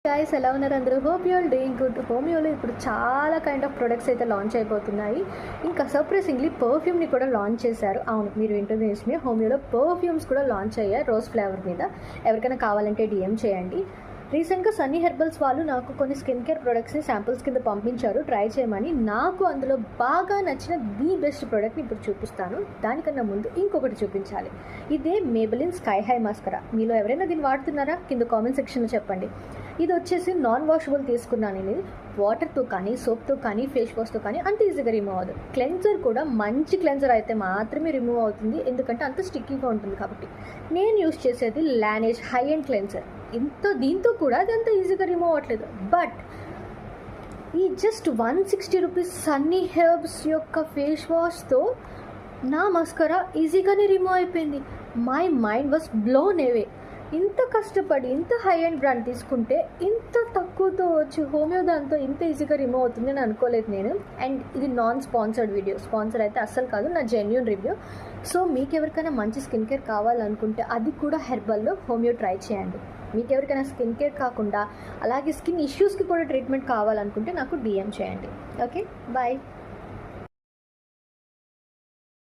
Guys ఎలా ఉన్నారు అందరూ? Hope you all doing good. హోమియోలో ఇప్పుడు చాలా కైండ్ ఆఫ్ ప్రొడక్ట్స్ అయితే లాంచ్ అయిపోతున్నాయి. ఇంకా సర్ప్రైజింగ్లీ పర్ఫ్యూమ్ని కూడా లాంచ్ చేశారు. అవును, మీరు వింటుంది నిజమే. హోమియోలో పర్ఫ్యూమ్స్ కూడా లాంచ్ అయ్యాయి రోజ్ ఫ్లేవర్ మీద. ఎవరికైనా కావాలంటే డిఎం చేయండి. రీసెంట్గా సన్నీ హెర్బల్స్ వాళ్ళు నాకు కొన్ని స్కిన్ కేర్ ప్రొడక్ట్స్ని శాంపుల్స్ కింద పంపించారు ట్రై చేయమని. నాకు అందులో బాగా నచ్చిన ది బెస్ట్ ప్రోడక్ట్ని ఇప్పుడు చూపిస్తాను. దానికన్నా ముందు ఇంకొకటి చూపించాలి. ఇదే మేబెలిన్ స్కై హై మాస్కరా. మీలో ఎవరైనా దీన్ని వాడుతున్నారా? కింద కామెంట్ సెక్షన్లో చెప్పండి. ఇది వచ్చేసి నాన్ వాషబుల్ తీసుకున్నాను. ఇది వాటర్తో కానీ సోప్తో కానీ ఫేస్ వాష్తో కానీ అంత ఈజీగా రిమూవ్ అవ్వదు. క్లెన్జర్ కూడా మంచి క్లెన్జర్ అయితే మాత్రమే రిమూవ్ అవుతుంది, ఎందుకంటే అంత స్టిక్కీగా ఉంటుంది కాబట్టి. నేను యూస్ చేసేది లానేజ్ హై అండ్ క్లెన్జర్. దీంతో కూడా అది అంత ఈజీగా రిమూవ్ అవ్వట్లేదు. బట్ ఈ జస్ట్ 160 రూపీస్ సన్నీ హెర్బ్స్ యొక్క ఫేస్ వాష్తో నా మస్కరా ఈజీగానే రిమూవ్ అయిపోయింది. My mind was blown away. ఇంత కష్టపడి ఇంత హై అండ్ బ్రాండ్ తీసుకుంటే ఇంత తక్కువతో వచ్చి హోమియో దాంతో ఇంత ఈజీగా రిమూవ్ అవుతుంది అని అనుకోలేదు నేను. అండ్ ఇది నాన్ స్పాన్సర్డ్ వీడియో, స్పాన్సర్ అయితే అస్సలు కాదు, నా జెన్యూన్ రివ్యూ. సో మీకు ఎవరికైనా మంచి స్కిన్ కేర్ కావాలనుకుంటే అది కూడా హెర్బల్లో హోమియో ట్రై చేయండి. మీకు ఎవరికైనా స్కిన్ కేర్ కాకుండా అలాగే స్కిన్ ఇష్యూస్కి కూడా ట్రీట్మెంట్ కావాలనుకుంటే నాకు డిఎం చేయండి. Okay, bye.